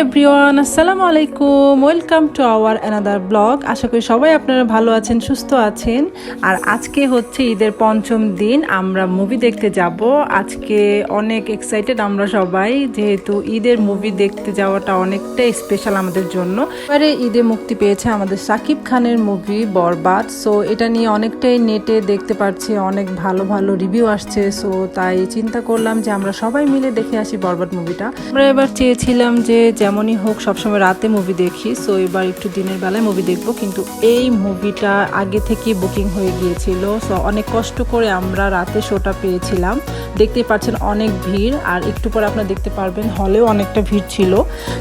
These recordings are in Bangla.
এভরিওয়ান, আসসালামু আলাইকুম। Welcome to our another blog. আশা করি সবাই আপনারা ভালো আছেন, সুস্থ আছেন। আর আজকে হচ্ছে ঈদের পঞ্চম দিন, আমরা মুভি দেখতে যাব। আজকে অনেক এক্সাইটেড আমরা সবাই, যেহেতু ঈদের মুভি দেখতে যাওয়াটা অনেকটাই স্পেশাল আমাদের জন্য। এবারে ঈদে মুক্তি পেয়েছে আমাদের শাকিব খানের মুভি বরবাদ। সো এটা নিয়ে অনেকটাই নেটে দেখতে পাচ্ছি, অনেক ভালো ভালো রিভিউ আসছে। সো তাই চিন্তা করলাম যে আমরা সবাই মিলে দেখে আসি বরবাদ মুভিটা। আমরা এবার চেয়েছিলাম যে যেমনই হোক সবসময় রাতে মুভি দেখি, সো এবার একটু দিনের বেলায় মুভি দেখবো। কিন্তু এই মুভিটা আগে থেকে বুকিং হয়ে গিয়েছিল, সো অনেক কষ্ট করে আমরা রাতে শোটা পেয়েছিলাম। দেখতেই পাচ্ছেন অনেক ভিড়, আর একটু পরে আপনারা দেখতে পারবেন হলেও অনেকটা ভিড় ছিল।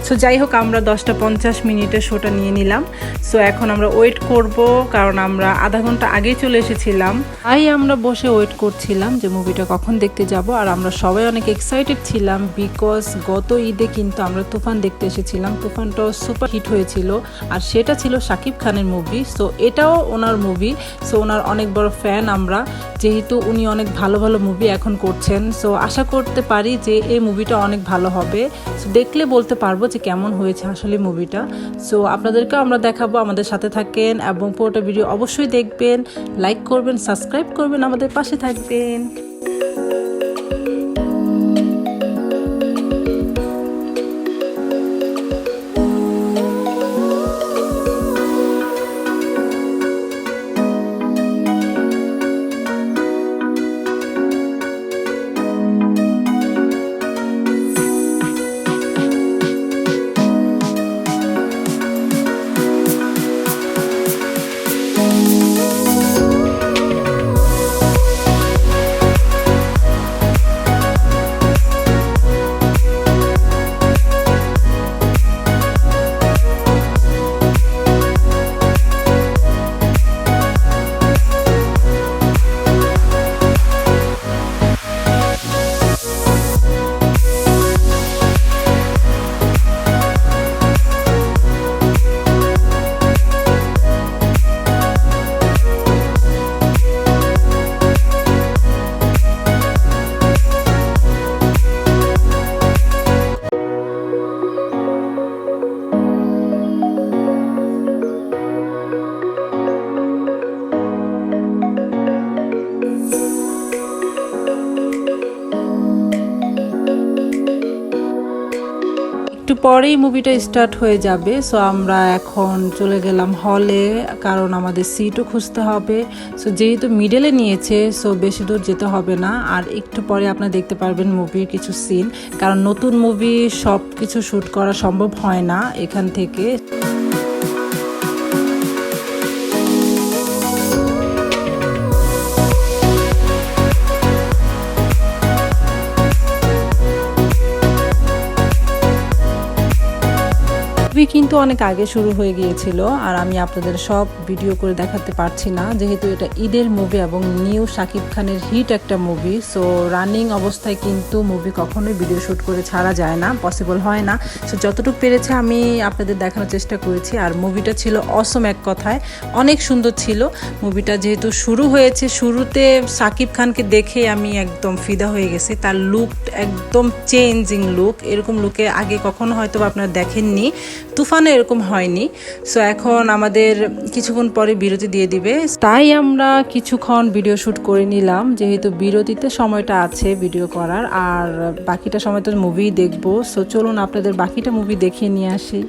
সো যাই হোক, আমরা 10:50 শোটা নিয়ে নিলাম। সো এখন আমরা ওয়েট করব, কারণ আমরা আধা ঘন্টা আগেই চলে এসেছিলাম। তাই আমরা বসে ওয়েট করছিলাম যে মুভিটা কখন দেখতে যাব। আর আমরা সবাই অনেক এক্সাইটেড ছিলাম, বিকজ গত ঈদে কিন্তু আমরা তুফান দেখতে এসেছিলাম। তুফানটাও সুপার হিট হয়েছিল, আর সেটা ছিল শাকিব খানের মুভি। সো এটাও ওনার মুভি। সো ওনার অনেক বড় ফ্যান আমরা, যেহেতু উনি অনেক ভালো ভালো মুভি এখন করছেন। সো আশা করতে পারি যে এই মুভিটা অনেক ভালো হবে। সো দেখলে বলতে পারবো যে কেমন হয়েছে আসলে মুভিটা। সো আপনাদেরকেও আমরা দেখাবো, আমাদের সাথে থাকেন এবং পুরোটা ভিডিও অবশ্যই দেখবেন, লাইক করবেন, সাবস্ক্রাইব করবেন, আমাদের পাশে থাকবেন। একটু পরেই মুভিটা স্টার্ট হয়ে যাবে। সো আমরা এখন চলে গেলাম হলে, কারণ আমাদের সিটও খুঁজতে হবে। সো যেহেতু মিডলে নিয়েছে, সো বেশি দূর যেতে হবে না। আর একটু পরে আপনারা দেখতে পারবেন মুভির কিছু সিন, কারণ নতুন মুভি সব কিছু শ্যুট করা সম্ভব হয় না এখান থেকে। মুভি কিন্তু অনেক আগে শুরু হয়ে গিয়েছিল, আর আমি আপনাদের সব ভিডিও করে দেখাতে পারছি না, যেহেতু এটা ঈদের মুভি এবং নিউ শাকিব খানের হিট একটা মুভি। সো রানিং অবস্থায় কিন্তু মুভি কখনোই ভিডিও শ্যুট করে ছাড়া যায় না, পসিবল হয় না। সো যতটুকু পেরেছে আমি আপনাদের দেখানোর চেষ্টা করেছি। আর মুভিটা ছিল অসম, এক কথায় অনেক সুন্দর ছিল মুভিটা। যেহেতু শুরু হয়েছে, শুরুতে শাকিব খানকে দেখে আমি একদম ফিদা হয়ে গেছি। তার লুক একদম চেঞ্জিং লুক, এরকম লুকে আগে কখনো হয়তো আপনারা দেখেননি, তুফানে এরকম হয়নি। সো এখন আমাদের কিছুক্ষণ পরে বিরতি দিয়ে দিবে, তাই আমরা কিছুক্ষণ ভিডিও শ্যুট করে নিলাম, যেহেতু বিরতিতে সময়টা আছে ভিডিও করার, আর বাকিটা সময় তো মুভি দেখবো। সো চলুন আপনাদের বাকিটা মুভি দেখিয়ে নিয়ে আসি।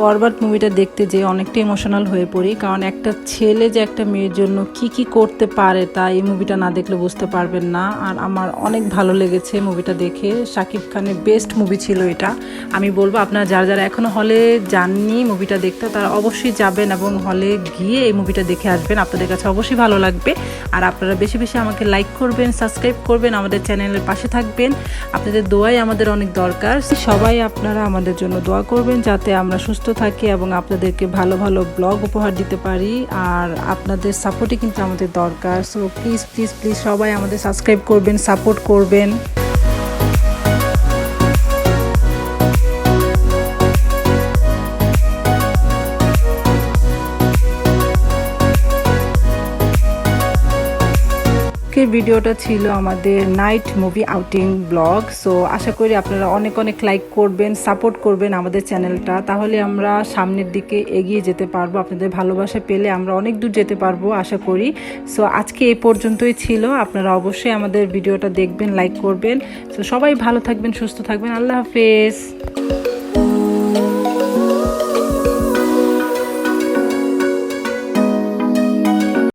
বরবাদ মুভিটা দেখতে যেয়ে অনেকটা ইমোশনাল হয়ে পড়ি, কারণ একটা ছেলে যে একটা মেয়ের জন্য কি করতে পারে তা এই মুভিটা না দেখলে বুঝতে পারবেন না। আর আমার অনেক ভালো লেগেছে মুভিটা দেখে, শাকিব খানের বেস্ট মুভি ছিল এটা। আমি বলবো আপনারা যারা এখনও হলে যাননি মুভিটা দেখতে, তারা অবশ্যই যাবেন এবং হলে গিয়ে এই মুভিটা দেখে আসবেন, আপনাদের কাছে অবশ্যই ভালো লাগবে। আর আপনারা বেশি বেশি আমাকে লাইক করবেন, সাবস্ক্রাইব করবেন, আমাদের চ্যানেলের পাশে থাকবেন। আপনাদের দোয়াই আমাদের অনেক দরকার। সবাই আপনারা আমাদের জন্য দোয়া করবেন যাতে আমরা সুস্থ থাকি এবং আপনাদেরকে ভালো ভালো ব্লগ উপহার দিতে পারি। আর আপনাদের সাপোর্টই কিন্তু আমাদের দরকার। সো প্লিজ প্লিজ প্লিজ সবাই আমাদের সাবস্ক্রাইব করবেন, সাপোর্ট করবেন। ভিডিওটা ছিল আমাদের night movie outing blog. So আশা করি আপনারা অনেক অনেক লাইক করবেন, সাপোর্ট করবেন আমাদের চ্যানেলটা, তাহলে আমরা সামনের দিকে এগিয়ে যেতে পারবো। আপনাদের ভালোবাসা পেলে আমরা অনেক দূর যেতে পারবো আশা করি। সো আজকে এই পর্যন্তই ছিল। আপনারা অবশ্যই আমাদের ভিডিওটা দেখবেন, লাইক করবেন। সো সবাই ভালো থাকবেন, সুস্থ থাকবেন। আল্লাহ হাফেজ।